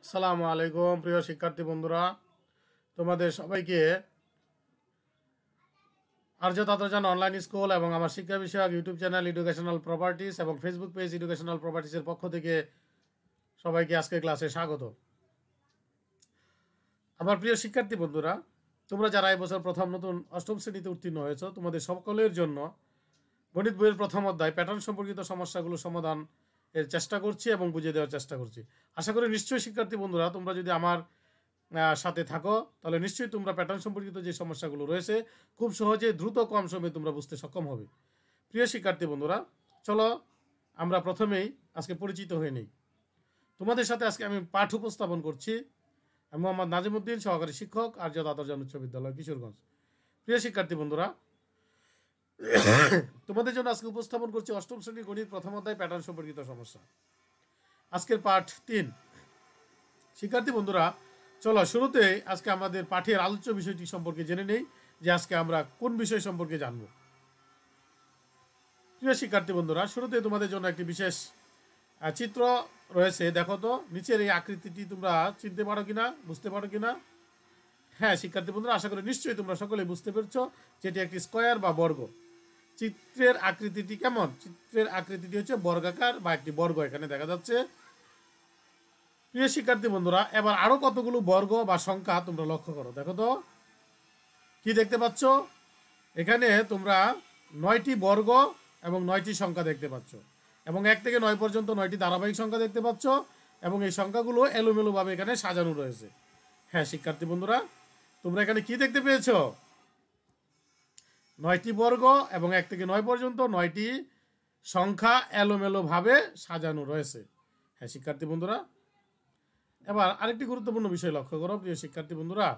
আসসালামু আলাইকুম প্রিয় শিক্ষার্থী বন্ধুরা, তোমাদের সবাইকে আর্য তাতজান অনলাইন স্কুল এবং আমার শিক্ষা বিষয়ক ইউটিউব চ্যানেল এডুকেশনাল প্রপার্টিস এবং ফেসবুক পেজ এডুকেশনাল প্রপার্টিসের পক্ষ থেকে সবাইকে আজকের ক্লাসে স্বাগত। আমার প্রিয় শিক্ষার্থী বন্ধুরা, তোমরা যারা এবছর প্রথম নতুন অষ্টম শ্রেণীতে উত্তীর্ণ হয়েছো, তোমাদের সকলের জন্য গণিত বইয়ের প্রথম অধ্যায় প্যাটার্ন সম্পর্কিত সমস্যাগুলো সমাধান এর চেষ্টা করছি এবং বুঝিয়ে দেওয়ার চেষ্টা করছি। আশা করি নিশ্চয়ই শিক্ষার্থী বন্ধুরা, তোমরা যদি আমার সাথে থাকো তাহলে নিশ্চয়ই তোমরা প্যাটার্ন সম্পর্কিত যে সমস্যাগুলো রয়েছে খুব সহজে দ্রুত কম সময়ে তোমরা বুঝতে সক্ষম হবে। প্রিয় শিক্ষার্থী বন্ধুরা, চলো আমরা প্রথমেই আজকে পরিচিত হয়ে নেই। তোমাদের সাথে আজকে আমি পাঠ উপস্থাপন করছি। আমি মোহাম্মদ নাজিমউদ্দিন, সহকারী শিক্ষক, আর্য তাতজান উচ্চ বিদ্যালয়, কিশোরগঞ্জ। প্রিয় শিক্ষার্থী বন্ধুরা, তোমাদের জন্য আজকে উপস্থাপন করছি অষ্টম শ্রেণীর গণিত প্রথম অধ্যায় প্যাটার্ন সম্পর্কিত সমস্যা। আজকের পাঠ 3। শিক্ষার্থী বন্ধুরা, চলো শুরুতে আজকে আমাদের পাঠের আলোচ্য বিষয়টি সম্পর্কে জেনে নেই যে আজকে আমরা কোন বিষয় সম্পর্কে জানব। প্রিয় শিক্ষার্থী বন্ধুরা, শুরুতে তোমাদের জন্য একটি বিশেষ চিত্র রয়েছে। দেখো তো নিচের এই আকৃতিটি তোমরা চিনতে পারো কিনা, বুঝতে পারো কিনা? হ্যাঁ শিক্ষার্থী বন্ধুরা, আশা করি নিশ্চয়ই তোমরা সকলে বুঝতে পেরেছো যেটি একটি স্কয়ার বা বর্গ। চিত্রের আকৃতিটি কেমন? চিত্রের আকৃতিটি হচ্ছে বর্গাকার বা একটি বর্গ এখানে দেখা যাচ্ছে। প্রিয় শিক্ষার্থী বন্ধুরা, এবার আরো কতগুলো বর্গ বা সংখ্যা তোমরা লক্ষ্য করো। দেখো তো কি দেখতে পাচ্ছ? এখানে তোমরা 9টি বর্গ এবং 9টি সংখ্যা দেখতে পাচ্ছ এবং 1 থেকে 9 পর্যন্ত 9টি ধারাবাহিক সংখ্যা দেখতে পাচ্ছ এবং এই সংখ্যাগুলো এলোমেলো ভাবে এখানে সাজানো রয়েছে। হ্যাঁ শিক্ষার্থী বন্ধুরা, তোমরা এখানে কি দেখতে পেয়েছো? 9টি বর্গ এবং 1 থেকে 9 পর্যন্ত 9টি সংখ্যা এলোমেলো ভাবে সাজানো রয়েছে। হ্যাঁ শিক্ষার্থী বন্ধুরা, এবার আরেকটি গুরুত্বপূর্ণ বিষয় লক্ষ্য করো। প্রিয় শিক্ষার্থী বন্ধুরা,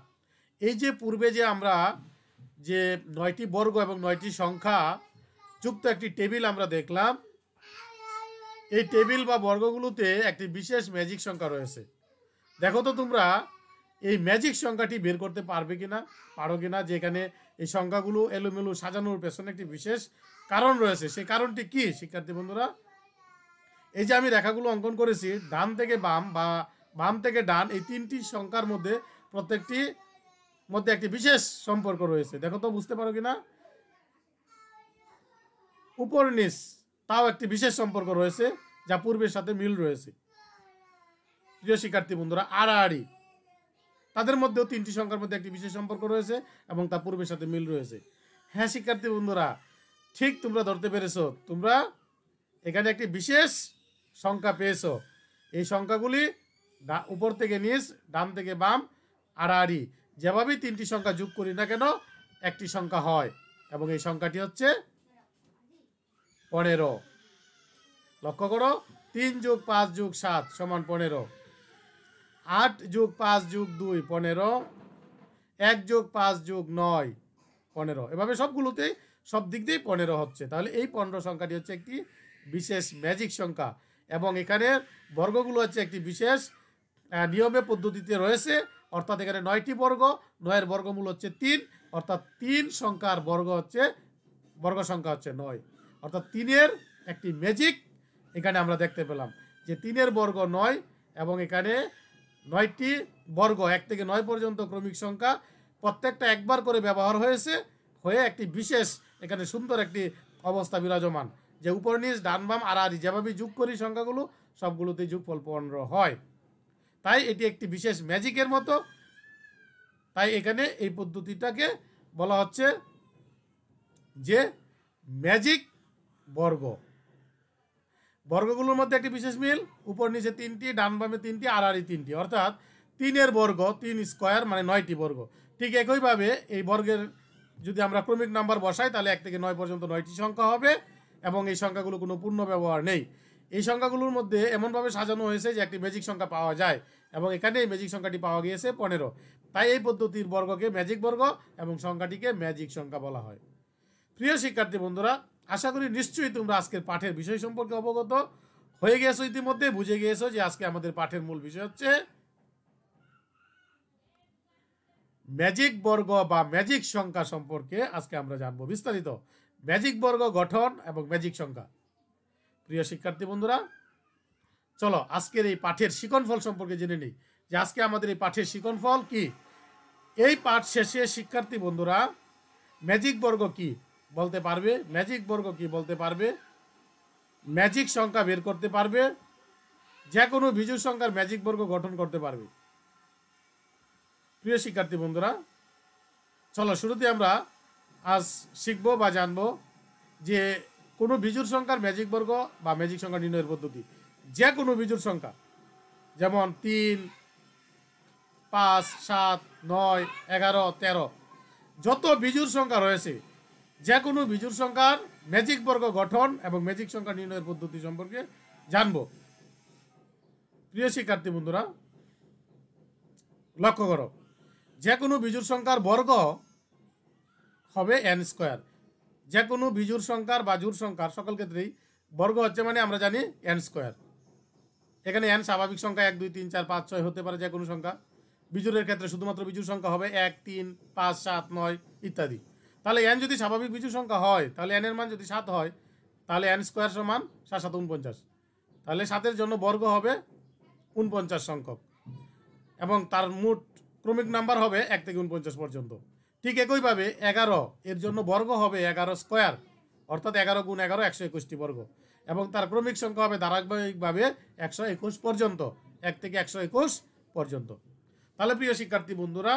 এই যে পূর্বে যে আমরা যে 9টি বর্গ এবং 9টি সংখ্যা যুক্ত একটি টেবিল আমরা দেখলাম, এই টেবিল বা বর্গগুলোতে একটি বিশেষ ম্যাজিক সংখ্যা রয়েছে। দেখো তো তোমরা এই ম্যাজিক সংখ্যাটি বের করতে পারবে কিনা, পারো কিনা? যে এখানে এই সংখ্যাগুলো এলোমেলো সাজানোর পেছনে একটি বিশেষ কারণ রয়েছে। সেই কারণটি কি শিক্ষার্থী বন্ধুরা? এই যে আমি রেখাগুলো অঙ্কন করেছি, ডান থেকে বাম বা বাম থেকে ডান, এই 3টি সংখ্যার মধ্যে প্রত্যেকটি মধ্যে একটি বিশেষ সম্পর্ক রয়েছে। দেখো তো বুঝতে পারো কিনা? উপর নিচ তাও একটি বিশেষ সম্পর্ক রয়েছে যা পূর্বের সাথে মিল রয়েছে। প্রিয় শিক্ষার্থী বন্ধুরা, আড়াআড়ি তাদের মধ্যেও 3টি সংখ্যার মধ্যে একটি বিশেষ সম্পর্ক রয়েছে এবং তা পূর্বের সাথে মিল রয়েছে। হ্যাঁ শিক্ষার্থী বন্ধুরা, ঠিক তোমরা ধরতে পেরেছো। তোমরা এখানে একটি বিশেষ সংখ্যা পেয়েছো। এই সংখ্যাগুলি উপর থেকে নিচ, ডান থেকে বাম, আড়াআড়ি যেভাবেই 3টি সংখ্যা যোগ করি না কেন একটি সংখ্যা হয় এবং এই সংখ্যাটি হচ্ছে 15। লক্ষ্য করো, 3 + 5 + 7 = 15, 8 + 5 + 2 15, 1 + 5 + 9 15। এভাবে সবগুলোতেই সব দিক দিয়েই 15 হচ্ছে। তাহলে এই 15 সংখ্যাটি হচ্ছে একটি বিশেষ ম্যাজিক সংখ্যা এবং এখানে বর্গগুলো হচ্ছে একটি বিশেষ নিয়মে পদ্ধতিতে রয়েছে। অর্থাৎ এখানে 9টি বর্গ, 9-এর বর্গমূল হচ্ছে 3, অর্থাৎ 3 সংখ্যার বর্গ সংখ্যা হচ্ছে 9। অর্থাৎ 3-এর একটি ম্যাজিক এখানে আমরা দেখতে পেলাম যে 3-এর বর্গ 9 এবং এখানে 9টি বর্গ 1 থেকে 9 পর্যন্ত ক্রমিক সংখ্যা প্রত্যেকটা একবার করে ব্যবহার হয়ে একটি বিশেষ এখানে সুন্দর একটি অবস্থা বিরাজমান যে উপর নিচ ডান বাম আড়াআড়ি যেভাবে যোগ করি সংখ্যাগুলো সবগুলোতে যোগফল 15 হয়। তাই এটি একটি বিশেষ ম্যাজিকের মতো। তাই এখানে এই পদ্ধতিটাকে বলা হচ্ছে যে ম্যাজিক বর্গ। বর্গগুলোর মধ্যে একটি বিশেষ মিল, উপর নিচে 3টি, ডান বামে 3টি, আড়াআড়ি 3টি, অর্থাৎ 3-এর বর্গ 3 স্কয়ার মানে 9টি বর্গ। ঠিক একইভাবে এই বর্গের যদি আমরা ক্রমিক নাম্বার বসাই তাহলে 1 থেকে 9 পর্যন্ত 9টি সংখ্যা হবে এবং এই সংখ্যাগুলো কোনো পূর্ণ ব্যবহার নেই। এই সংখ্যাগুলোর মধ্যে এমনভাবে সাজানো হয়েছে যে একটি ম্যাজিক সংখ্যা পাওয়া যায় এবং এখানে এই ম্যাজিক সংখ্যাটি পাওয়া গিয়েছে 15। তাই এই পদ্ধতির বর্গকে ম্যাজিক বর্গ এবং সংখ্যাটিকে ম্যাজিক সংখ্যা বলা হয়। প্রিয় শিক্ষার্থী বন্ধুরা, আশা করি নিশ্চয়ই তোমরা আজকের পাঠের বিষয় সম্পর্কে অবগত হয়ে গেছো, ইতিমধ্যে বুঝে গিয়েছো যে আজকে আমাদের পাঠের মূল বিষয় হচ্ছে ম্যাজিক বর্গ বা ম্যাজিক সংখ্যা সম্পর্কে আজকে আমরা জানবো বিস্তারিত। ম্যাজিক বর্গ গঠন এবং ম্যাজিক সংখ্যা। প্রিয় শিক্ষার্থী বন্ধুরা, চলো আজকের এই পাঠের শিকনফল সম্পর্কে জেনে নিই। যে আজকে আমাদের এই পাঠের শিক্ষণফল কি। এই পাঠ শেষে শিক্ষার্থী বন্ধুরা ম্যাজিক বর্গ কি বলতে পারবে, ম্যাজিক বর্গ কি বলতে পারবে, ম্যাজিক সংখ্যা বের করতে পারবে, যে কোনো বিজোড় সংখ্যার ম্যাজিক বর্গ গঠন করতে পারবে। প্রিয় শিক্ষার্থী বন্ধুরা, চলো শুরুতে আমরা আজ শিখবো বা জানবো যে কোনো বিজোড় সংখ্যার ম্যাজিক বর্গ বা ম্যাজিক সংখ্যা নির্ণয়ের পদ্ধতি। যে কোনো বিজোড় সংখ্যা যেমন 3, 5, 7, 9, 11, 13 যত বিজোড় সংখ্যা রয়েছে যে কোনো বিজোড় সংখ্যার ম্যাজিক বর্গ গঠন এবং ম্যাজিক সংখ্যা নির্ণয়ের পদ্ধতি সম্পর্কে জানবো। প্রিয় শিক্ষার্থী বন্ধুরা লক্ষ্য করো, যে কোনো বিজোড় সংখ্যার বর্গ হবে n স্কয়ার। যে কোনো বিজোড় সংখ্যার বা জোড় সংখ্যার সকল ক্ষেত্রেই বর্গ হচ্ছে মানে আমরা জানি n স্কয়ার। এখানে n স্বাভাবিক সংখ্যা 1, 2, 3, 4, 5, 6 হতে পারে যে কোনো সংখ্যা। বিজোড়ের ক্ষেত্রে শুধুমাত্র বিজোড় সংখ্যা হবে 1, 3, 5, 7, 9 ইত্যাদি। তাহলে n যদি স্বাভাবিক বিজোড় সংখ্যা হয় তাহলে n এর মান যদি 7 হয় তাহলে n স্কয়ার সমান 7 7 49। তাহলে 7 এর জন্য বর্গ হবে 49 সংখ্যক এবং তার মোট ক্রমিক নাম্বার হবে 1 থেকে 49 পর্যন্ত। ঠিক একইভাবে 11 এর জন্য বর্গ হবে 11 স্কয়ার, অর্থাৎ 11 গুণ 11 121টি বর্গ এবং তার ক্রমিক সংখ্যা হবে ধারাবাহিকভাবে 121 পর্যন্ত, 1 থেকে 121 পর্যন্ত। তাহলে প্রিয় শিক্ষার্থী বন্ধুরা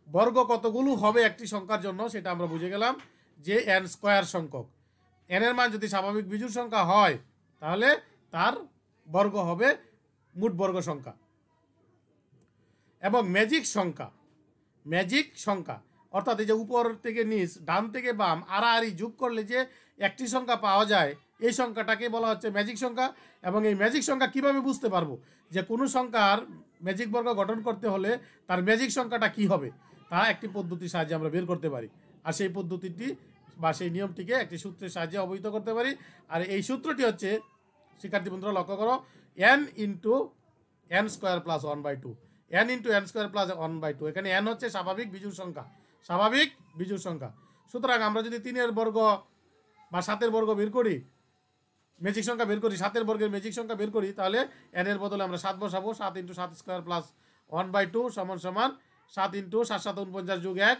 বর্গ কতগুলো হবে একটি সংখ্যার জন্য সেটা আমরা বুঝে গেলাম যে n স্কয়ার সংখ্যক। n এর মান যদি স্বাভাবিক বিজোড় সংখ্যা হয় তাহলে তার বর্গ হবে মোট বর্গ সংখ্যা। এবং ম্যাজিক সংখ্যা, ম্যাজিক সংখ্যা অর্থাৎ এই যে উপর থেকে নিচ ডান থেকে বাম আড়াআড়ি যোগ করলে যে একটি সংখ্যা পাওয়া যায় এই সংখ্যাটাকে বলা হচ্ছে ম্যাজিক সংখ্যা। এবং এই ম্যাজিক সংখ্যা কিভাবে বুঝতে পারবো যে কোনো সংখ্যার ম্যাজিক বর্গ গঠন করতে হলে তার ম্যাজিক সংখ্যাটা কি হবে তা একটি পদ্ধতির সাহায্যে আমরা বের করতে পারি। আর সেই পদ্ধতিটি বা সেই নিয়মটিকে একটি সূত্রের সাহায্যে অবহিত করতে পারি। আর এই সূত্রটি হচ্ছে শিক্ষার্থী বন্ধুরা লক্ষ্য করো n into n square plus 1/2, n into n square plus 1/2। এখানে n হচ্ছে স্বাভাবিক বিজোড় সংখ্যা, স্বাভাবিক বিজোড় সংখ্যা। সুতরাং আমরা যদি 3 এর বর্গ বা 7 এর বর্গ বের করি, ম্যাজিক সংখ্যা বের করি, 7 এর বর্গের ম্যাজিক সংখ্যা বের করি তাহলে n এর বদলে আমরা 7 বসাবো। 7 ইন্টু 7 স্কয়ার প্লাস 1/2 সমান সমান 7 ইন্টু 7 7 49 যোগ 1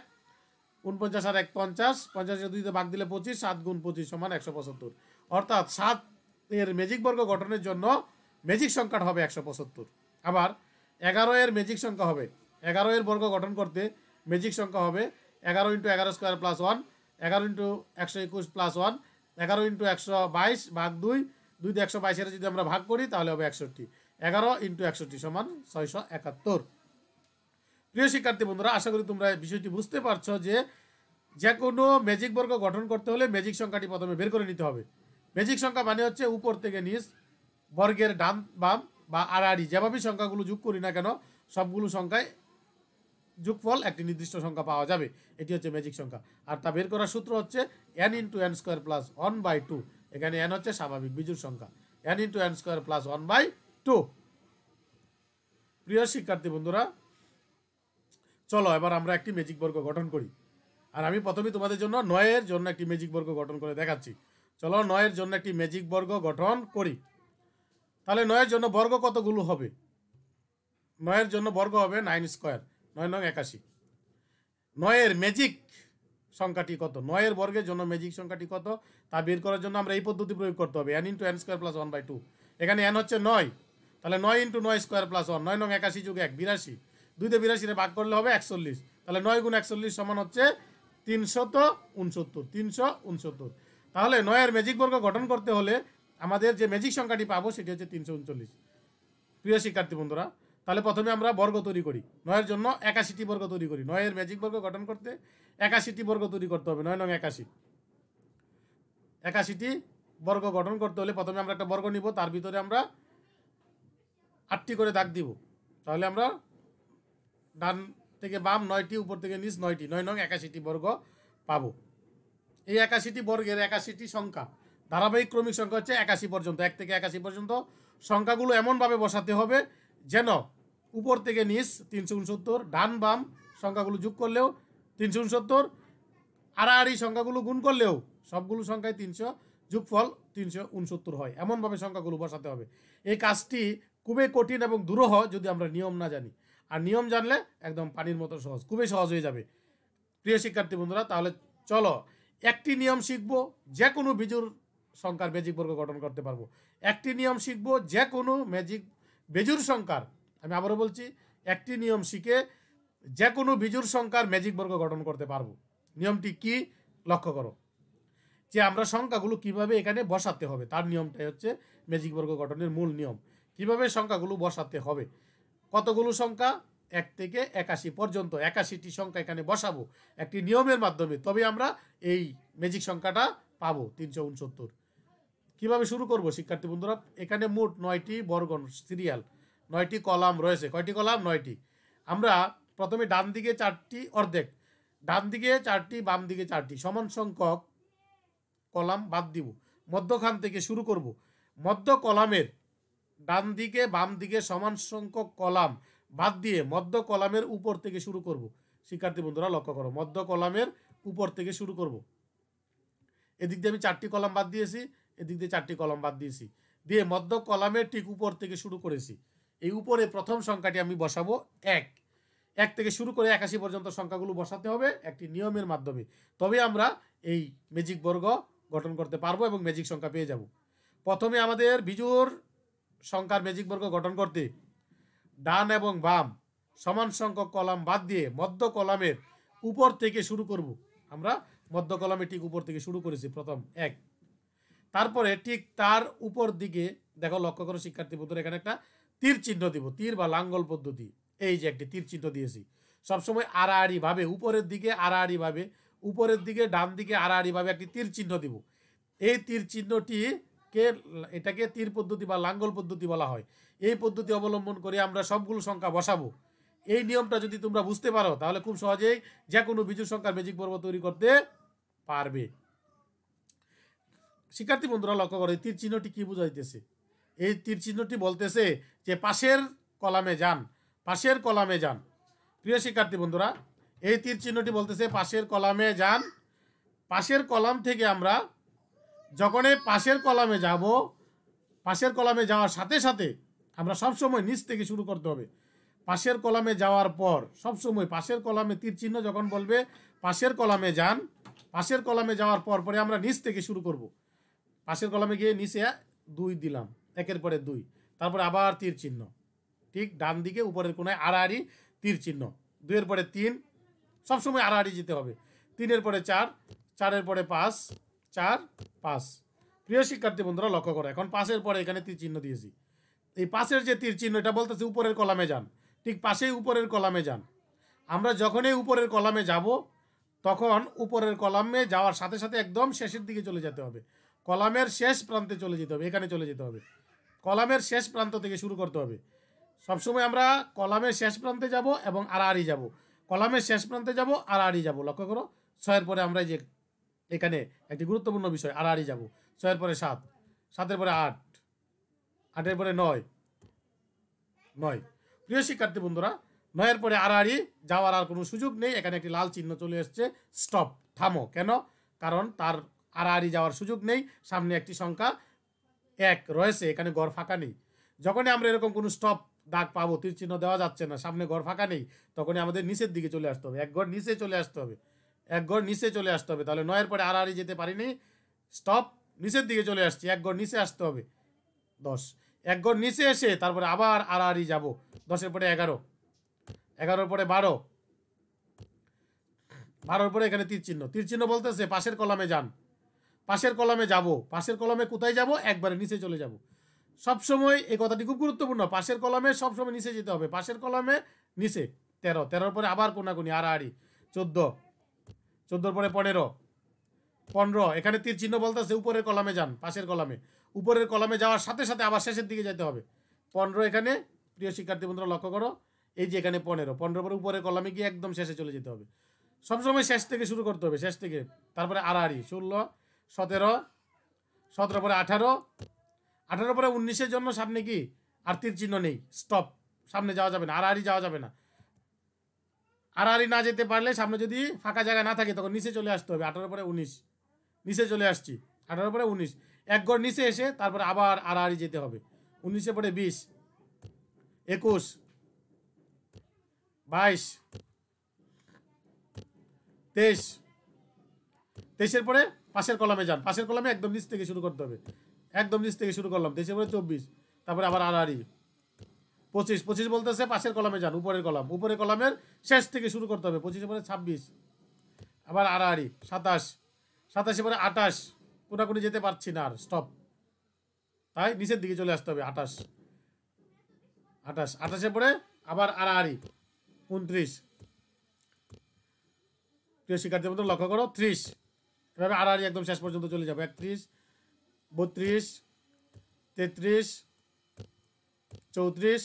49 আর 1 50, 50 এর 2 তে ভাগ দিলে 25, 7 গুণ 25 সমান 175। অর্থাৎ 7 এর ম্যাজিক বর্গ গঠনের জন্য ম্যাজিক সংখ্যাটা হবে 175। আবার 11 এর ম্যাজিক সংখ্যা হবে, 11 এর বর্গ গঠন করতে ম্যাজিক সংখ্যা হবে 11 into 11 square plus 1, 11 into 121 plus 1, 11 into 122 ভাগ 2, 2 দিয়ে 122 এর যদি আমরা ভাগ করি তাহলে হবে 61। 11 ইন্টু 61 সমান 671। প্রিয় শিক্ষার্থী বন্ধুরা আশা করি তোমরা বিষয়টি বুঝতে পারছো যে যে কোনো ম্যাজিক বর্গ গঠন করতে হলে ম্যাজিক সংখ্যাটি প্রথমে বের করে নিতে হবে। ম্যাজিক সংখ্যা মানে হচ্ছে উপর থেকে নিচ বর্গের ডান বাম বা আড়াআড়ি যেভাবেই সংখ্যাগুলো যোগ করি না কেন সবগুলো সংখ্যায় যোগফল একটি নির্দিষ্ট সংখ্যা পাওয়া যাবে, এটি হচ্ছে ম্যাজিক সংখ্যা। আর তা বের করার সূত্র হচ্ছে n into n square plus 1/2। এখানে n হচ্ছে স্বাভাবিক বিজোড় সংখ্যা, n into n square plus 1/2। প্রিয় শিক্ষার্থী বন্ধুরা চলো এবার আমরা একটি ম্যাজিক বর্গ গঠন করি। আর আমি প্রথমে তোমাদের জন্য 9 এর জন্য একটি ম্যাজিক বর্গ গঠন করে দেখাচ্ছি। চলো 9 এর জন্য একটি ম্যাজিক বর্গ গঠন করি। তাহলে 9 এর জন্য বর্গ কতগুলো হবে? 9 এর জন্য বর্গ হবে 9 স্কয়ার, 9 9 81। 9 এর ম্যাজিক সংখ্যাটি কত? 9 এর বর্গের জন্য ম্যাজিক সংখ্যাটি কত তা বের করার জন্য আমরা এই পদ্ধতি প্রয়োগ করতে হবে, n into n square plus 1/2। এখানে n হচ্ছে 9, তাহলে 9 ইন্টু 9 স্কয়ার প্লাস 1, 9 9 81 যোগ 1 82, 2 দিয়ে 82 রে ভাগ করলে হবে 41। তাহলে 9 গুণ 41 সমান হচ্ছে 369, 369। তাহলে 9 এর ম্যাজিক বর্গ গঠন করতে হলে আমাদের যে ম্যাজিক সংখ্যাটি পাবো সেটি হচ্ছে 339। প্রিয় শিক্ষার্থী বন্ধুরা তাহলে প্রথমে আমরা বর্গ তৈরি করি। 9 এর জন্য 81টি বর্গ তৈরি করি। 9 এর ম্যাজিক বর্গ গঠন করতে 81টি বর্গ তৈরি করতে হবে। 9 9 81, 81টি বর্গ গঠন করতে হলে প্রথমে আমরা একটা বর্গ নিব, তার ভিতরে আমরা 8টি করে দাগ দিব। তাহলে আমরা ডান থেকে বাম 9টি, উপর থেকে নিচ 9টি, 9 9 81টি বর্গ পাবো। এই 81টি বর্গের 81টি সংখ্যা ধারাবাহিক ক্রমিক সংখ্যা হচ্ছে 81 পর্যন্ত, 1 থেকে 81 পর্যন্ত সংখ্যাগুলো এমনভাবে বসাতে হবে যেন উপর থেকে নিচ 369, ডান বাম সংখ্যাগুলো যোগ করলেও 369, আড়াআড়ি সংখ্যাগুলো গুণ করলেও সবগুলো সংখ্যায় 300, যোগফল 369 হয়। এমনভাবে সংখ্যাগুলো বসাতে হবে। এই কাজটি খুবই কঠিন এবং দুরূহ যদি আমরা নিয়ম না জানি। আর নিয়ম জানলে একদম পানির মতো সহজ, খুবই সহজ হয়ে যাবে প্রিয় শিক্ষার্থী বন্ধুরা। তাহলে চলো একটি নিয়ম শিখবো, যে কোনো বিজোড় সংখ্যার ম্যাজিক বর্গ গঠন করতে পারবো। একটি নিয়ম শিখবো, যে কোনো বেজোড় সংখ্যার, আমি আবারও বলছি, একটি নিয়ম শিখে যে কোনো বিজোড় সংখ্যার ম্যাজিক বর্গ গঠন করতে পারবো। নিয়মটি কি লক্ষ্য করো, যে আমরা সংখ্যাগুলো কিভাবে এখানে বসাতে হবে, তার নিয়মটাই হচ্ছে ম্যাজিক বর্গ গঠনের মূল নিয়ম। কিভাবে সংখ্যাগুলো বসাতে হবে, কতগুলো সংখ্যা 1 থেকে 81 পর্যন্ত 81টি সংখ্যা এখানে বসাবো একটি নিয়মের মাধ্যমে, তবে আমরা এই ম্যাজিক সংখ্যাটা পাবো 369। কিভাবে শুরু করব শিক্ষার্থী বন্ধুরা, এখানে মোট 9টি বর্গ সিরিয়াল, 9টি কলাম রয়েছে। কয়টি কলাম? 9টি। আমরা প্রথমে ডান দিকে 4টি অর্ধেক, ডান দিকে 4টি, বাম দিকে 4টি সমান সংখ্যক কলাম বাদ দিব। মধ্যখান থেকে শুরু করব। মধ্য কলামের ডান দিকে বাম দিকে সমান সংখ্যক কলাম বাদ দিয়ে মধ্য কলামের উপর থেকে শুরু করব। শিক্ষার্থী বন্ধুরা লক্ষ্য করো, মধ্য কলামের উপর থেকে শুরু করব। এদিক দিয়ে আমি 4টি কলাম বাদ দিয়েছি, এদিক দিয়ে 4টি কলাম বাদ দিয়েছি, দিয়ে মধ্য কলামের ঠিক উপর থেকে শুরু করেছি। এই উপরে প্রথম সংখ্যাটি আমি বসাবো 1। 1 থেকে শুরু করে 81 পর্যন্ত সংখ্যাগুলো বসাতে হবে একটি নিয়মের মাধ্যমে, তবে আমরা এই ম্যাজিক বর্গ গঠন করতে পারবো এবং ম্যাজিক সংখ্যা পেয়ে যাব। প্রথমে আমাদের বিজোড় সংখ্যার ম্যাজিক বর্গ গঠন করতে ডান এবং বাম সমান সংখ্যক কলাম বাদ দিয়ে মধ্য কলামের উপর থেকে শুরু করব। আমরা মধ্য কলামে ঠিক উপর থেকে শুরু করেছি প্রথম 1। তারপরে ঠিক তার উপর দিকে দেখো, লক্ষ্য করো শিক্ষার্থী বন্ধুরা, এখানে একটা তীর চিহ্ন দিব, তীর বা লাঙ্গল পদ্ধতি। এই যে একটি তীর চিহ্ন দিয়েছি, সবসময় আড়াআড়ি ভাবে উপরের দিকে, আড়াআড়ি ভাবে উপরের দিকে, ডান দিকে আড়াআড়ি ভাবে একটি তীর চিহ্ন দিব। এই তীর চিহ্নটিকে, এটাকে তীর পদ্ধতি বা লাঙ্গল পদ্ধতি বলা হয়। এই পদ্ধতি অবলম্বন করে আমরা সবগুলো সংখ্যা বসাবো। এই নিয়মটা যদি তোমরা বুঝতে পারো তাহলে খুব সহজেই যে কোনো বিজোড় সংখ্যার ম্যাজিক বর্গ তৈরি করতে পারবে। শিক্ষার্থী বন্ধুরা লক্ষ্য করো, তীর চিহ্নটি কি বুঝাইতেছে? এই তীর চিহ্নটি বলতেছে যে পাশের কলামে যান, পাশের কলামে যান। প্রিয় শিক্ষার্থী বন্ধুরা, এই তীর চিহ্নটি বলতেছে পাশের কলামে যান। পাশের কলাম থেকে আমরা যখন এই পাশের কলামে যাব, পাশের কলামে যাওয়ার সাথে সাথে আমরা সবসময় নিচ থেকে শুরু করতে হবে। পাশের কলামে যাওয়ার পর সবসময় পাশের কলামে তীর চিহ্ন যখন বলবে পাশের কলামে যান, পাশের কলামে যাওয়ার পর পরে আমরা নিচ থেকে শুরু করব। পাশের কলামে গিয়ে নিচে 2 দিলাম, একের পরে 2, তারপরে আবার তীর চিহ্ন, ঠিক ডান দিকে উপরের কোনায় আড়াআড়ি তীর চিহ্ন, 2-এর পরে 3, সবসময় আড়াআড়ি যেতে হবে। 3-এর পরে 4, 4-এর পরে 5, 4, 5। প্রিয় শিক্ষার্থী বন্ধুরা লক্ষ্য করো, এখন 5-এর পরে এখানে তীর চিহ্ন দিয়েছি। এই 5-এর যে তীর চিহ্ন, এটা বলতেছে উপরের কলামে যান, ঠিক পাশেই উপরের কলামে যান। আমরা যখনই উপরের কলামে যাব তখন উপরের কলামে যাওয়ার সাথে সাথে একদম শেষের দিকে চলে যেতে হবে, কলামের শেষ প্রান্তে চলে যেতে হবে, এখানে চলে যেতে হবে। কলামের শেষ প্রান্ত থেকে শুরু করতে হবে। সবসময় আমরা কলামের শেষ প্রান্তে যাব এবং আড়াআড়ি যাব, কলামের শেষ প্রান্তে যাব, আড়াআড়ি যাব। লক্ষ্য করো, 6-এর পরে আমরা যে এখানে একটি গুরুত্বপূর্ণ বিষয়, আড়াআড়ি যাব। 6-এর পরে 7, 7-এর পরে 8, 8-এর পরে 9, 9। প্রিয় শিক্ষার্থী বন্ধুরা, 9-এর পরে আড়াআড়ি যাওয়ার আর কোনো সুযোগ নেই। এখানে একটি লাল চিহ্ন চলে এসছে, স্টপ, থামো। কেন? কারণ তার আড়াআড়ি যাওয়ার সুযোগ নেই, সামনে একটি সংখ্যা 1 রয়েছে, এখানে ঘর ফাঁকা নেই। যখনই আমরা এরকম কোনো স্টপ দাগ পাবো, তীর চিহ্ন দেওয়া যাচ্ছে না, সামনে ঘর ফাঁকা নেই, তখনই আমাদের নিচের দিকে চলে আসতে হবে, 1 ঘর নিচে চলে আসতে হবে, 1 ঘর নিচে চলে আসতে হবে। তাহলে 9-এর পরে আড়াআড়ি যেতে পারিনি, স্টপ, নিচের দিকে চলে আসছি, 1 ঘর নিচে আসতে হবে, 10। 1 ঘর নিচে এসে তারপরে আবার আড়াআড়ি যাব, 10-এর পরে 11, 11-এর পরে 12, 12-এর পরে এখানে তীর চিহ্ন, তীর চিহ্ন বলতেছে পাশের কলামে যান। পাশের কলামে যাব, পাশের কলামে কোথায় যাব? একবারে নিচে চলে যাব। সবসময় এই কথাটি খুব গুরুত্বপূর্ণ, পাশের কলামে সবসময় নিচে যেতে হবে, পাশের কলামে নিচে। 13, 13-এর পরে আবার কোনাকুনি আড়াআড়ি, 14, 14-এর পরে 15, 15, এখানে তীর চিহ্ন বলতেছে উপরের কলামে যান, পাশের কলামে। উপরের কলামে যাওয়ার সাথে সাথে আবার শেষের দিকে যেতে হবে, 15 এখানে। প্রিয় শিক্ষার্থী বন্ধুরা লক্ষ্য করো, এই যে এখানে 15, 15 পরে উপরের কলামে গিয়ে একদম শেষে চলে যেতে হবে। সবসময় শেষ থেকে শুরু করতে হবে, শেষ থেকে। তারপরে আড়াআড়ি 16, 17, 17 পরে 18, 18 পরে 19-এর জন্য সামনে কি আর তীর চিহ্ন নেই, স্টপ, সামনে যাওয়া যাবে না, আড়াআড়ি যাওয়া যাবে না। আড়াআড়ি না যেতে পারলে, সামনে যদি ফাঁকা জায়গা না থাকে তখন নিচে চলে আসতে হবে। 18 পরে 19, নিচে চলে আসছি, 18 পরে 19, 1 ঘর নিচে এসে তারপরে আবার আড়াআড়ি যেতে হবে। 19-এ পরে 20, 21, 22, 23, 23-এর পরে পাশের কলামে যান, পাশের কলামে একদম নিচ থেকে শুরু করতে হবে, একদম নিচ থেকে শুরু করলাম, 23-এর পরে 24, তারপরে আবার আড়াআড়ি 25, 25 বলতেছে পাশের কলামে যান, উপরের কলাম, উপরের কলামের শেষ থেকে শুরু করতে হবে, 25-এর পরে 26, আবার আড়াআড়ি 27, 27-এর পরে 28, কোনাকুনি যেতে পারছি না আর, স্টপ, তাই নিচের দিকে চলে আসতে হবে, 28, 28-এর পরে আবার আড়াআড়ি 29, প্রিয় শিক্ষার্থী বন্ধু লক্ষ্য করো 30, এভাবে আড়াআড়ি একদম শেষ পর্যন্ত চলে যাবে, 31, 32, 33, 34,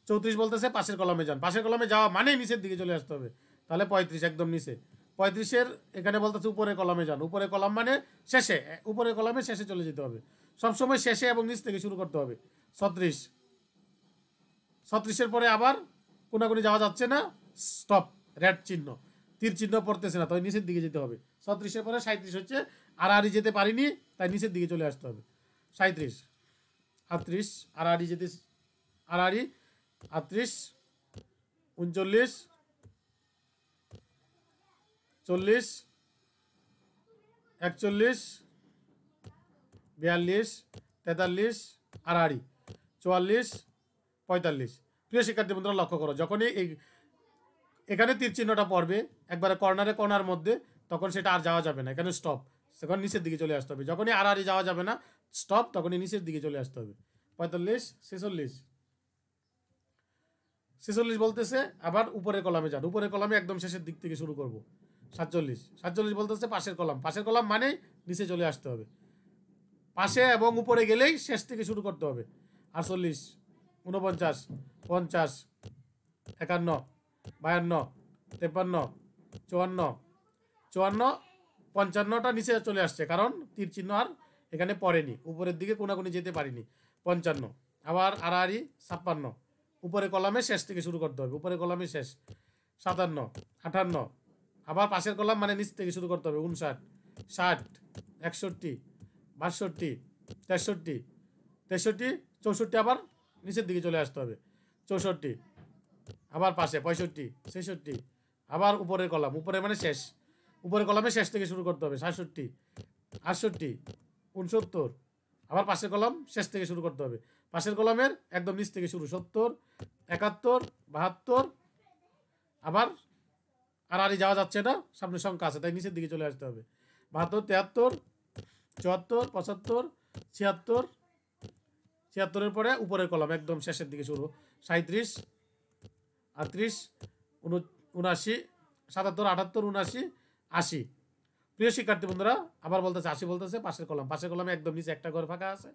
34 বলতেছে পাশের কলামে যান, পাশের কলামে যাওয়া মানে নিচের দিকে চলে আসতে হবে, তাহলে 35 একদম নিচে, 35-এর এখানে বলতেছে উপরের কলামে যান, উপরের কলাম মানে শেষে, উপরের কলামে শেষে চলে যেতে হবে, সবসময় শেষে এবং নিচ থেকে শুরু করতে হবে, 36, 36-এর পরে আবার কোনাকুনি যাওয়া যাচ্ছে না, স্টপ, রেড চিহ্ন, তীর চিহ্ন পড়তেছে না, তাই নিচের দিকে যেতে হবে, 36-এর পরে 37 হচ্ছে, আড়াআড়ি যেতে পারিনি তাই নিচের দিকে চলে আসতে হবে, 37, 38, আড়াআড়ি যেতে, আড়াআড়ি 38, 39, 40, 41, 42, 43, আড়াআড়ি 44, 45। প্রিয় শিক্ষার্থী বন্ধুরা লক্ষ্য করো, যখনই এখানে তীর চিহ্নটা পড়বে একবারে কর্নার মধ্যে, তখন সেটা আর যাওয়া যাবে না, এখানে স্টপ, তখন নিচের দিকে চলে আসতে হবে, যখনই আড়াআড়ি যাওয়া যাবে না, স্টপ, তখনই নিচের দিকে চলে আসতে হবে, 45, 46, 46 বলতেছে আবার উপরের কলামে যান, উপরের কলামে একদম শেষের দিক থেকে শুরু করব, 47, 47 বলতেছে পাশের কলাম, পাশের কলাম মানে নিচে চলে আসতে হবে, পাশে এবং উপরে গেলেই শেষ থেকে শুরু করতে হবে, 48, 49, 50, 51, 52, 53, 54, 54, 55টা নিচে চলে আসছে, কারণ তীর চিহ্ন আর এখানে পড়েনি, উপরের দিকে কোনাকুনি যেতে পারিনি, 55, আবার আড়াআড়ি 56, উপরে কলামে শেষ থেকে শুরু করতে হবে, উপরে কলামে শেষ, 57, 58, আবার পাশের কলাম মানে নিচ থেকে শুরু করতে হবে, 59, 60, 61, 62, 63, 63, 64 আবার নিচের দিকে চলে আসতে হবে, 64, আবার পাশে 65, 66, আবার উপরের কলাম, উপরে মানে শেষ, উপরের কলামে শেষ থেকে শুরু করতে হবে, 67, 68, 69, আবার পাশের কলাম শেষ থেকে শুরু করতে হবে, পাশের কলামের একদম নিচ থেকে শুরু, 70, 71, 72, আবার আড়াআড়ি যাওয়া যাচ্ছে না, সামনে সংখ্যা আছে তাই নিচের দিকে চলে আসতে হবে, 72, 73, 74, 75, 76, 76-এর পরে উপরের কলাম একদম শেষের দিকে শুরু, 37, 38, 79, 77, 78, 79, 80। প্রিয় শিক্ষার্থী বন্ধুরা আবার বলতেছে 80 বলতেছে পাশের কলাম, পাশের কলামে একদম নিচে একটা ঘর ফাঁকা আছে,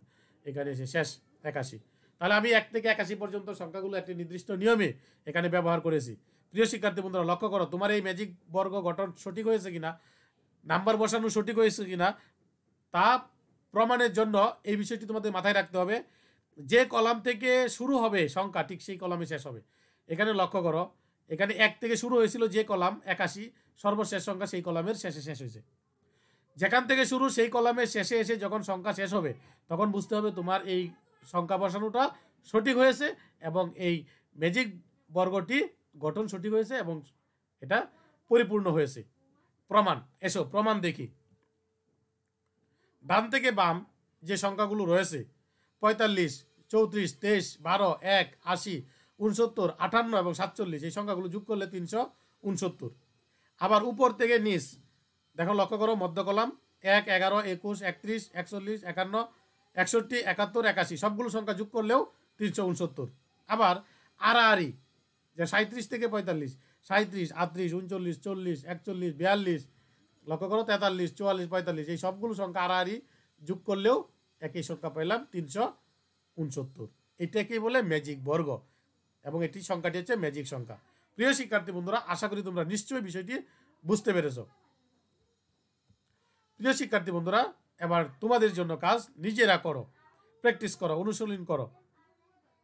এখানে এসে শেষ 81। তাহলে আমি 1 থেকে 81 পর্যন্ত সংখ্যাগুলো একটি নির্দিষ্ট নিয়মে এখানে ব্যবহার করেছি। প্রিয় শিক্ষার্থী বন্ধুরা লক্ষ্য করো, তোমার এই ম্যাজিক বর্গ গঠন সঠিক হয়েছে কিনা, নাম্বার বসানো সঠিক হয়েছে কিনা তা প্রমাণের জন্য এই বিষয়টি তোমাদের মাথায় রাখতে হবে, যে কলাম থেকে শুরু হবে সংখ্যা ঠিক সেই কলামে শেষ হবে। এখানে লক্ষ্য করো, এখানে 1 থেকে শুরু হয়েছিল যে কলাম 81, সর্বশেষ সংখ্যা সেই কলামের শেষে শেষ হয়েছে। যেখান থেকে শুরু সেই কলামের শেষে এসে যখন সংখ্যা শেষ হবে তখন বুঝতে হবে তোমার এই সংখ্যা বসানোটা সঠিক হয়েছে এবং এই ম্যাজিক বর্গটি গঠন সঠিক হয়েছে এবং এটা পরিপূর্ণ হয়েছে। প্রমাণ, এসো প্রমাণ দেখি। ডান থেকে বাম যে সংখ্যাগুলো রয়েছে 45, 34, 23, 12, 1, 80, 69, 58 এবং 47, এই সংখ্যাগুলো যোগ করলে 369। আবার উপর থেকে নিচ দেখো, লক্ষ্য করো মধ্য কলাম 1, 11, 21, 31, 41, 51, 61, 71, 81 সবগুলো সংখ্যা যোগ করলেও 369। আবার আড়াআড়ি যে 37 থেকে 45, 37, 38, 39, 40, 41, 42, লক্ষ্য করো 43, 44, 45 এই সবগুলো সংখ্যা আড়াআড়ি যোগ করলেও একই সংখ্যা পেলাম 369। এটাকেই বলে ম্যাজিক বর্গ এবং এটি সংখ্যাটি হচ্ছে ম্যাজিক সংখ্যা। প্রিয় শিক্ষার্থী বন্ধুরা আশা করি তোমরা নিশ্চয়ই বিষয়টি বুঝতে পেরেছো। প্রিয় শিক্ষার্থী বন্ধুরা এবার তোমাদের জন্য কাজ, নিজেরা করো, প্র্যাকটিস করো, অনুশীলন করো।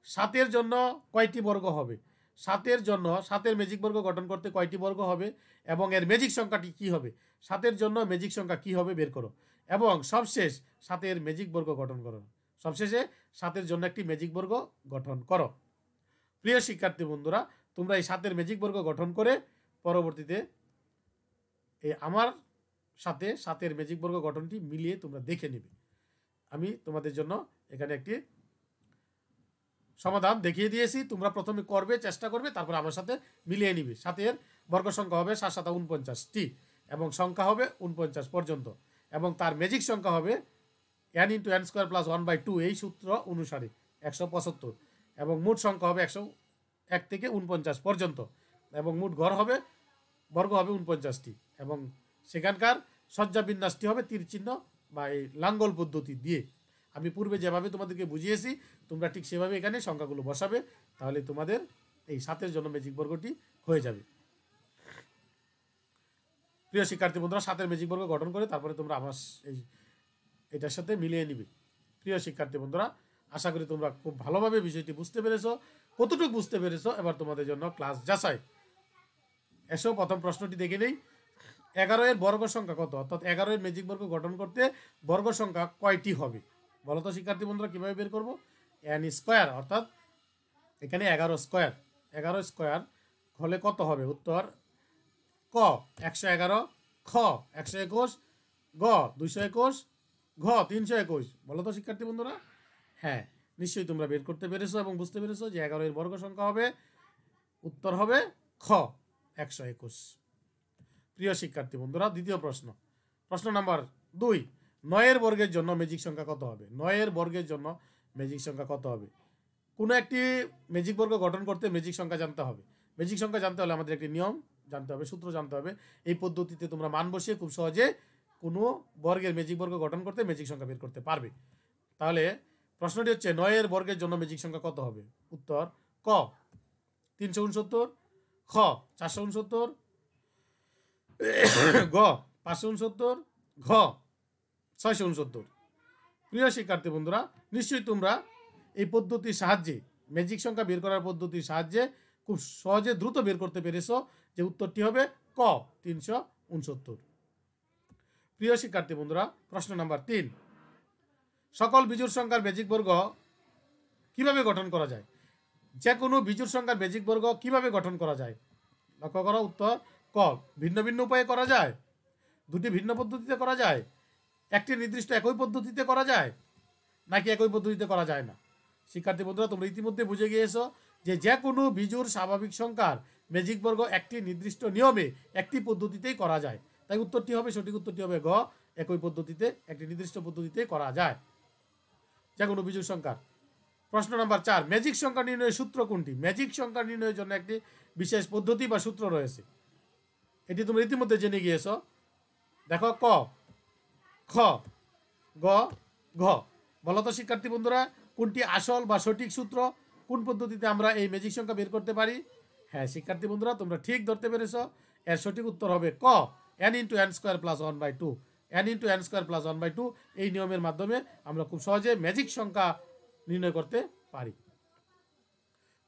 7-এর জন্য কয়টি বর্গ হবে, 7-এর জন্য 7-এর ম্যাজিক বর্গ গঠন করতে কয়টি বর্গ হবে এবং এর ম্যাজিক সংখ্যাটি কি হবে, 7-এর জন্য ম্যাজিক সংখ্যা কি হবে বের করো এবং সবশেষ 7-এর ম্যাজিক বর্গ গঠন করো। সবশেষে 7-এর জন্য একটি ম্যাজিক বর্গ গঠন করো। প্রিয় শিক্ষার্থী বন্ধুরা তোমরা এই 7-এর ম্যাজিক বর্গ গঠন করে পরবর্তীতে এই আমার সাথে 7-এর ম্যাজিক বর্গ গঠনটি মিলিয়ে তোমরা দেখে নেবে। আমি তোমাদের জন্য এখানে একটি সমাধান দেখিয়ে দিয়েছি, তোমরা প্রথমে করবে, চেষ্টা করবে, তারপর আমার সাথে মিলিয়ে নিবে। 7-এর বর্গ সংখ্যা হবে 7 7 49টি এবং সংখ্যা হবে 49 পর্যন্ত, এবং তার ম্যাজিক সংখ্যা হবে n × n² + 1/2 এই সূত্র অনুসারে 175, এবং মোট সংখ্যা হবে 101 থেকে 49 পর্যন্ত, এবং মোট ঘর হবে বর্গ হবে 49টি, এবং সেখানকার সজ্জা বিন্যাসটি হবে তীর চিহ্ন বা এই লাঙ্গল পদ্ধতি দিয়ে। আমি পূর্বে যেভাবে তোমাদেরকে বুঝিয়েছি তোমরা ঠিক সেভাবে এখানে সংখ্যাগুলো বসাবে, তাহলে তোমাদের এই 7-এর জন্য ম্যাজিক বর্গটি হয়ে যাবে। প্রিয় শিক্ষার্থী বন্ধুরা, 7-এর ম্যাজিক বর্গ গঠন করে তারপরে তোমরা আমার এটার সাথে মিলিয়ে নিবে। প্রিয় শিক্ষার্থী বন্ধুরা, আশা করি তোমরা খুব ভালোভাবে বিষয়টি বুঝতে পেরেছো। কতটুকু বুঝতে পেরেছো এবার তোমাদের জন্য ক্লাস যাচাই। এসো প্রথম প্রশ্নটি দেখে নেই। 11-এর বর্গ সংখ্যা কত? অর্থাৎ 11-এর ম্যাজিক বর্গ গঠন করতে বর্গ সংখ্যা কয়টি হবে বলো তো শিক্ষার্থী বন্ধুরা, কিভাবে বের করবো? n², অর্থাৎ এখানে 11², 11² হলে কত হবে? উত্তর ক 111, খ 121, গ 221, ঘ 321। বলো তো শিক্ষার্থী বন্ধুরা। হ্যাঁ, নিশ্চয়ই তোমরা বের করতে পেরেছো এবং বুঝতে পেরেছো যে 11-এর বর্গ সংখ্যা হবে, উত্তর হবে খ 121। প্রিয় শিক্ষার্থী বন্ধুরা, দ্বিতীয় প্রশ্ন, প্রশ্ন নাম্বার 2, 9-এর বর্গের জন্য ম্যাজিক সংখ্যা কত হবে? 9-এর বর্গের জন্য ম্যাজিক সংখ্যা কত হবে? কোনো একটি ম্যাজিক বর্গ গঠন করতে ম্যাজিক সংখ্যা জানতে হবে। ম্যাজিক সংখ্যা জানতে হলে আমাদের একটি নিয়ম জানতে হবে, সূত্র জানতে হবে। এই পদ্ধতিতে তোমরা মান বসিয়ে খুব সহজে কোনো বর্গের ম্যাজিক বর্গ গঠন করতে ম্যাজিক সংখ্যা বের করতে পারবে। তাহলে প্রশ্নটি হচ্ছে 9-এর বর্গের জন্য ম্যাজিক সংখ্যা কত হবে? উত্তর ক 369, খ 469, গ 569, ঘ 669। প্রিয় শিক্ষার্থী বন্ধুরা, নিশ্চয়ই তোমরা এই পদ্ধতির সাহায্যে, ম্যাজিক সংখ্যা বের করার পদ্ধতির সাহায্যে খুব সহজে দ্রুত বের করতে পেরেছো যে উত্তরটি হবে ক 369। প্রিয় শিক্ষার্থী বন্ধুরা, প্রশ্ন নাম্বার 3, সকল বিজোড় সংখ্যার ম্যাজিক বর্গ কিভাবে গঠন করা যায়? যে কোনো বিজোড় সংখ্যার ম্যাজিক বর্গ কিভাবে গঠন করা যায়? লক্ষ্য করো, উত্তর ক ভিন্ন ভিন্ন উপায়ে করা যায়, দুটি ভিন্ন পদ্ধতিতে করা যায়, একটি নির্দিষ্ট একই পদ্ধতিতে করা যায়, নাকি একই পদ্ধতিতে করা যায় না। শিক্ষার্থী বন্ধুরা, তোমরা ইতিমধ্যে বুঝে গিয়েছো যে কোনো বিজোড় স্বাভাবিক সংখ্যার ম্যাজিক বর্গ একটি নির্দিষ্ট নিয়মে একটি পদ্ধতিতেই করা যায়। তাই উত্তরটি হবে, সঠিক উত্তরটি হবে গ একই পদ্ধতিতে, একটি নির্দিষ্ট পদ্ধতিতে করা যায় যে কোনো বিজোড় সংখ্যার। প্রশ্ন নাম্বার 4, ম্যাজিক সংখ্যা নির্ণয়ের সূত্র কোনটি? ম্যাজিক সংখ্যা নির্ণয়ের জন্য একটি বিশেষ পদ্ধতি বা সূত্র রয়েছে, এটি তোমরা ইতিমধ্যে জেনে গিয়েছো। দেখো, ক খ গ ঘ। বলো তো শিক্ষার্থী বন্ধুরা, কোনটি আসল বা সঠিক সূত্র? কোন পদ্ধতিতে আমরা এই ম্যাজিক সংখ্যা বের করতে পারি? হ্যাঁ শিক্ষার্থী বন্ধুরা, তোমরা ঠিক ধরতে পেরেছো। এর সঠিক উত্তর হবে ক n × n² + 1/2। n × n² + 1/2 এই নিয়মের মাধ্যমে আমরা খুব সহজে ম্যাজিক সংখ্যা নির্ণয় করতে পারি।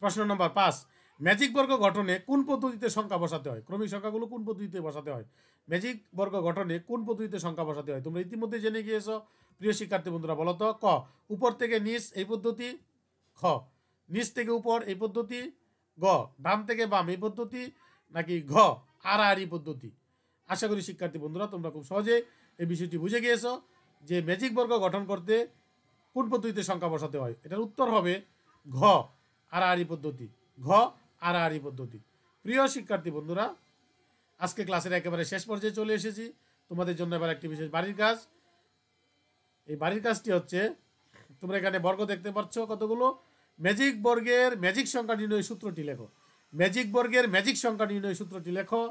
প্রশ্ন নম্বর 5, ম্যাজিক বর্গ গঠনে কোন পদ্ধতিতে সংখ্যা বসাতে হয়? ক্রমিক সংখ্যাগুলো কোন পদ্ধতিতে বসাতে হয়? ম্যাজিক বর্গ গঠনে কোন পদ্ধতিতে সংখ্যা বসাতে হয় তোমরা ইতিমধ্যে জেনে গিয়েছো। প্রিয় শিক্ষার্থী বন্ধুরা, বলো তো, ক উপর থেকে নিচ এই পদ্ধতি, খ নিচ থেকে উপর এই পদ্ধতি, গ ডান থেকে বাম এই পদ্ধতি, নাকি ঘ আড়াআড়ি পদ্ধতি। আশা করি শিক্ষার্থী বন্ধুরা তোমরা খুব সহজে এই বিষয়টি বুঝে গিয়েছো যে ম্যাজিক বর্গ গঠন করতে কোন পদ্ধতিতে সংখ্যা বসাতে হয়। এটার উত্তর হবে ঘ আড়াআড়ি পদ্ধতি, ঘ আড়াআড়ি পদ্ধতি। প্রিয় শিক্ষার্থী বন্ধুরা, আজকে ক্লাসের একেবারে শেষ পর্যায়ে চলে এসেছি। তোমাদের জন্য এবার একটি বিশেষ বাড়ির কাজ। এই বাড়ির কাজটি হচ্ছে, তোমরা এখানে বর্গ দেখতে পাচ্ছ কতগুলো। ম্যাজিক বর্গের ম্যাজিক সংখ্যা নির্ণয় সূত্রটি লেখো। ম্যাজিক বর্গের ম্যাজিক সংখ্যা নির্ণয় সূত্রটি লেখো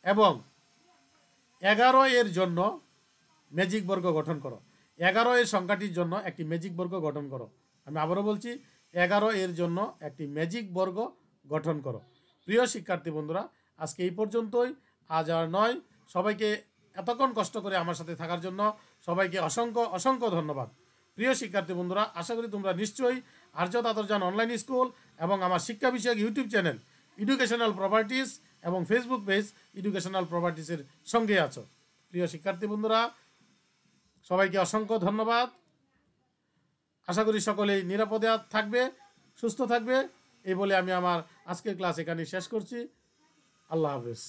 এবং 11-এর জন্য ম্যাজিক বর্গ গঠন করো। 11-এর সংখ্যাটির জন্য একটি ম্যাজিক বর্গ গঠন করো। আমি আবারও বলছি, 11-এর জন্য একটি ম্যাজিক বর্গ গঠন করো। প্রিয় শিক্ষার্থী বন্ধুরা, আজকে এই পর্যন্তই, আজ আর নয়। সবাইকে এতক্ষণ কষ্ট করে আমার সাথে থাকার জন্য সবাইকে অসংখ্য অসংখ্য ধন্যবাদ। প্রিয় শিক্ষার্থী বন্ধুরা, আশা করি তোমরা নিশ্চয়ই আর্য তাতরজান অনলাইন স্কুল এবং আমার শিক্ষা বিষয়ক ইউটিউব চ্যানেল এডুকেশনাল প্রপার্টিস এবং ফেসবুক পেজ এডুকেশনাল প্রপার্টিসের সঙ্গে আছো। প্রিয় শিক্ষার্থী বন্ধুরা, সবাইকে অসংখ্য ধন্যবাদ। আশা করি সকলেই নিরাপদে থাকবে, সুস্থ থাকবে। এই বলে আমি আমার আজকের ক্লাস এখানে শেষ করছি। আল্লাহ হাফেজ।